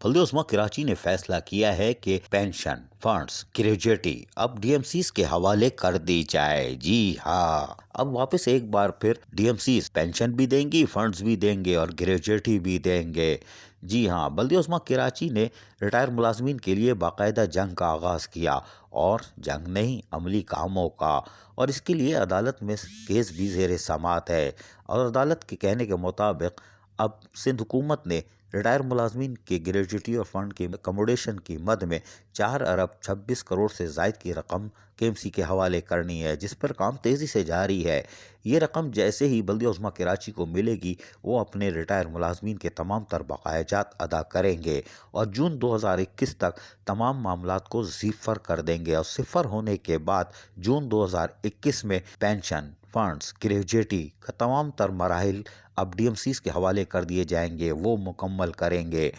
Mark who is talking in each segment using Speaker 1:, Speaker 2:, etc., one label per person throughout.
Speaker 1: بلدیہ عظمیٰ کراچی نے فیصلہ کیا ہے کہ پینشن، فنڈز، گریجیوٹی اب ڈی ایم سیز کے حوالے کر دی جائے۔ جی ہاں، اب واپس ایک بار پھر ڈی ایم سیز پینشن بھی دیں گی، فنڈز بھی دیں گے اور گریجیوٹی بھی دیں گے۔ جی ہاں، بلدیہ عظمیٰ کراچی نے ریٹائر ملازمین کے لیے باقاعدہ جنگ کا آغاز کیا، اور جنگ نہیں، عملی کاموں کا، اور اس کے لیے عدالت میں کیس بھی زیر سماعت ہے۔ اور عدالت کے کہنے کے مطابق اب سندھ حکومت نے ریٹائر ملازمین کے گریجوٹی اور فنڈ کی اکموڈیشن کی مد میں 4 ارب 26 کروڑ سے زائد کی رقم کے ایم سی کے حوالے کرنی ہے، جس پر کام تیزی سے جاری ہے۔ یہ رقم جیسے ہی بلدیہ عظمیٰ کراچی کو ملے گی، وہ اپنے ریٹائر ملازمین کے تمام تر بقایا جات ادا کریں گے اور جون 2021 تک تمام معاملات کو صفر کر دیں گے، اور صفر ہونے کے بعد جون 2021 میں پینشن، فنڈز، گریجوٹی کا تمام تر مراحل اب ڈی ایم سیز کے حوالے کر دیے جائیں گے، وہ مکمل کریں گے۔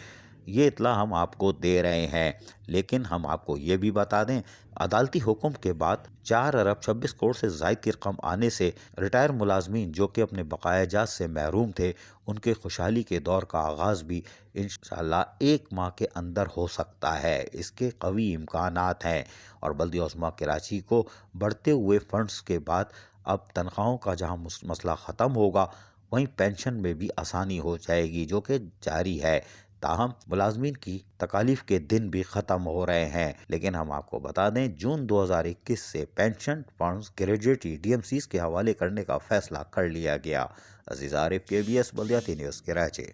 Speaker 1: یہ اطلاع ہم آپ کو دے رہے ہیں، لیکن ہم آپ کو یہ بھی بتا دیں، عدالتی حکم کے بعد 4 ارب 26 کروڑ سے زائد کی رقم آنے سے ریٹائر ملازمین جو کہ اپنے بقایا جات سے محروم تھے، ان کے خوشحالی کے دور کا آغاز بھی انشاءاللہ 1 ماہ کے اندر ہو سکتا ہے۔ اس کے قوی امکانات ہیں، اور بلدیہ عظمیٰ کراچی کو بڑھتے ہوئے فنڈز کے بعد اب تنخواہوں کا جہاں مسئلہ ختم ہوگا، وہیں پینشن میں بھی آسانی ہو جائے گی، جو کہ جاری ہے۔ تاہم ملازمین کی تکالیف کے دن بھی ختم ہو رہے ہیں، لیکن ہم آپ کو بتا دیں جون 2021 سے pension, funds, gratuity D M Cs کے حوالے کرنے کا فیصلہ کر لیا گیا۔ عزیز عارف، KBS بلدیاتی نیوز، کراچی۔